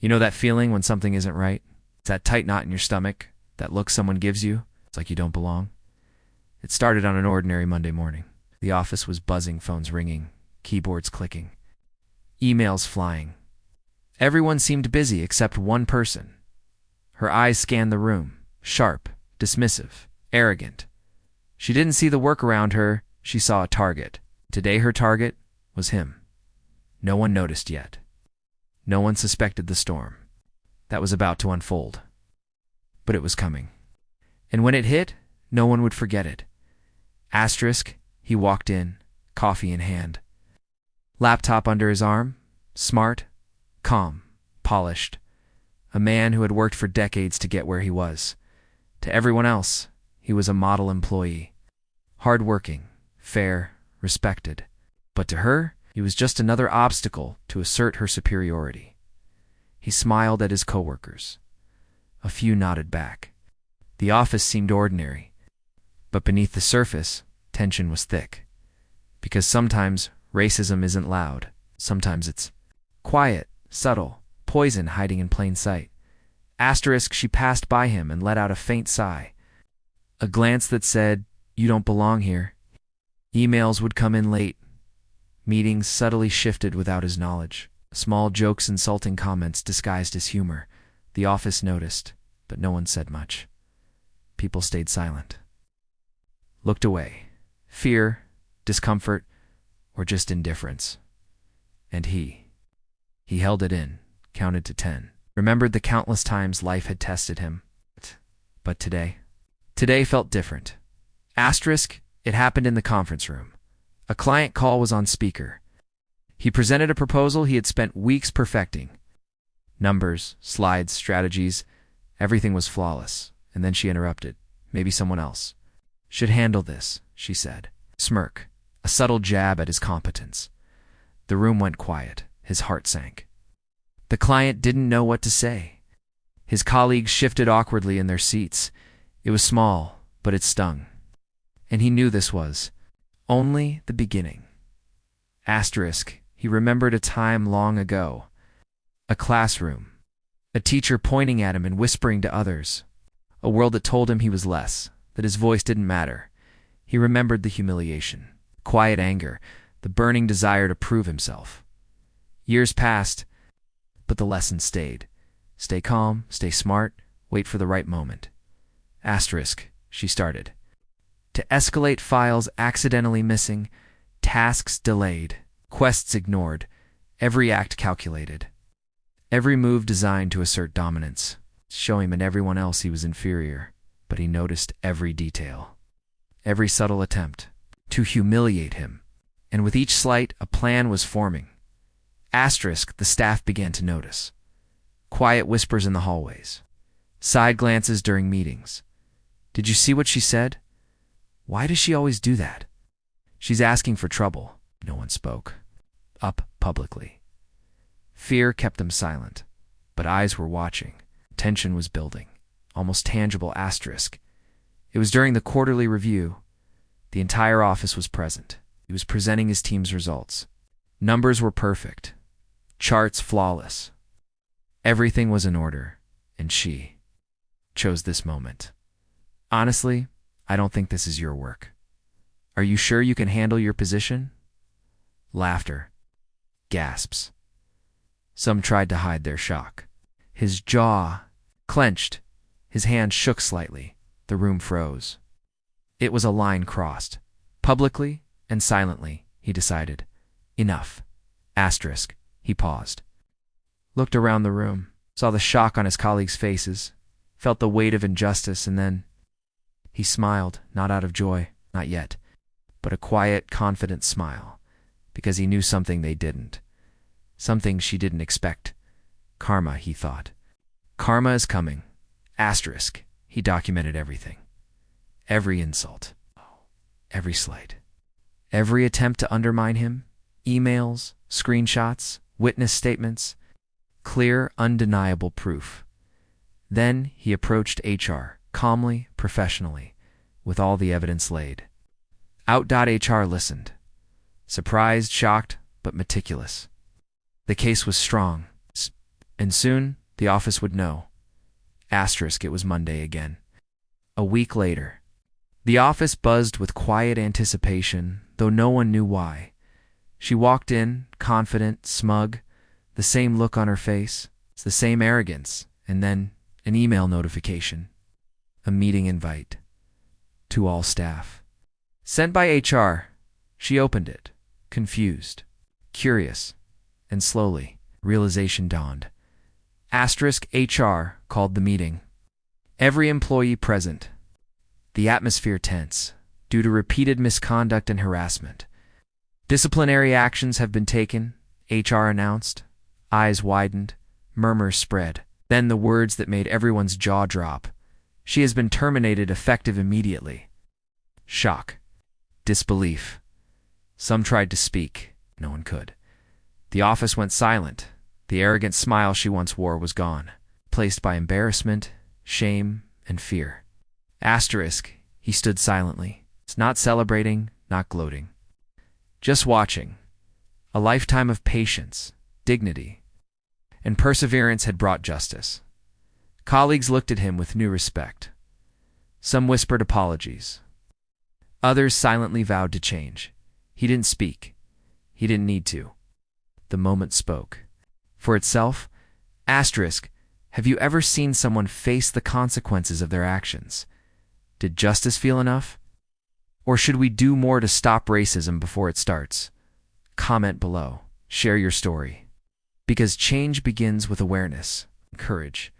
You know that feeling when something isn't right? It's that tight knot in your stomach, that look someone gives you. It's like you don't belong. It started on an ordinary Monday morning. The office was buzzing, phones ringing, keyboards clicking, emails flying. Everyone seemed busy except one person. Her eyes scanned the room, sharp, dismissive, arrogant. She didn't see the work around her, she saw a target. Today her target was him. No one noticed yet. No one suspected the storm that was about to unfold. But it was coming. And when it hit, no one would forget it. Asterisk, he walked in, coffee in hand. Laptop under his arm, smart, calm, polished. A man who had worked for decades to get where he was. To everyone else, he was a model employee. Hard-working, fair, respected. But to her, he was just another obstacle to assert her superiority. He smiled at his coworkers. A few nodded back. The office seemed ordinary, but beneath the surface, tension was thick. Because sometimes racism isn't loud. Sometimes it's quiet, subtle, poison hiding in plain sight. Asterisk, she passed by him and let out a faint sigh. A glance that said, "You don't belong here." Emails would come in late. Meetings subtly shifted without his knowledge. Small jokes, insulting comments disguised as humor. The office noticed, but no one said much. People stayed silent. Looked away. Fear, discomfort, or just indifference. And he held it in, counted to 10. Remembered the countless times life had tested him. But today felt different. Asterisk, it happened in the conference room. A client call was on speaker. He presented a proposal he had spent weeks perfecting. Numbers, slides, strategies, everything was flawless. And then she interrupted. Maybe someone else should handle this, she said. Smirk, a subtle jab at his competence. The room went quiet. His heart sank. The client didn't know what to say. His colleagues shifted awkwardly in their seats. It was small, but it stung. And he knew this was only the beginning. Asterisk, he remembered a time long ago. A classroom. A teacher pointing at him and whispering to others. A world that told him he was less, that his voice didn't matter. He remembered the humiliation, quiet anger, the burning desire to prove himself. Years passed, but the lesson stayed. Stay calm, stay smart, wait for the right moment. Asterisk, she started. To escalate files accidentally missing, tasks delayed, quests ignored, every act calculated. Every move designed to assert dominance, show him and everyone else he was inferior, but he noticed every detail. Every subtle attempt to humiliate him, and with each slight, a plan was forming. Asterisk, the staff began to notice. Quiet whispers in the hallways. Side glances during meetings. Did you see what she said? Why does she always do that? She's asking for trouble. No one spoke. Up publicly. Fear kept them silent, but eyes were watching. Tension was building. Almost tangible. Asterisk. It was during the quarterly review. The entire office was present. He was presenting his team's results. Numbers were perfect. Charts flawless. Everything was in order, and she chose this moment. Honestly, I don't think this is your work. Are you sure you can handle your position? Laughter. Gasps. Some tried to hide their shock. His jaw clenched. His hand shook slightly. The room froze. It was a line crossed. Publicly and silently, he decided. Enough. Asterisk. He paused. Looked around the room, saw the shock on his colleagues' faces, felt the weight of injustice, and then he smiled, not out of joy, not yet, but a quiet, confident smile, because he knew something they didn't. Something she didn't expect. Karma, he thought. Karma is coming. Asterisk. He documented everything. Every insult. Every slight. Every attempt to undermine him. Emails, screenshots, witness statements. Clear, undeniable proof. Then he approached HR, calmly, professionally, with all the evidence laid. Out.HR listened. Surprised, shocked, but meticulous. The case was strong. And soon, the office would know. Asterisk, it was Monday again. A week later. The office buzzed with quiet anticipation, though no one knew why. She walked in, confident, smug, the same look on her face, the same arrogance, and then an email notification. A meeting invite. To all staff. Sent by HR. She opened it, confused, curious, and slowly, realization dawned. Asterisk HR called the meeting. Every employee present. The atmosphere tense, due to repeated misconduct and harassment. Disciplinary actions have been taken, HR announced. Eyes widened, murmurs spread. Then the words that made everyone's jaw drop. She has been terminated effective immediately. Shock. Disbelief. Some tried to speak. No one could. The office went silent. The arrogant smile she once wore was gone, placed by embarrassment, shame, and fear. Asterisk, he stood silently, not celebrating, not gloating. Just watching. A lifetime of patience, dignity, and perseverance had brought justice. Colleagues looked at him with new respect. Some whispered apologies. Others silently vowed to change. He didn't speak. He didn't need to. The moment spoke. For itself, asterisk, have you ever seen someone face the consequences of their actions? Did justice feel enough? Or should we do more to stop racism before it starts? Comment below. Share your story. Because change begins with awareness, courage,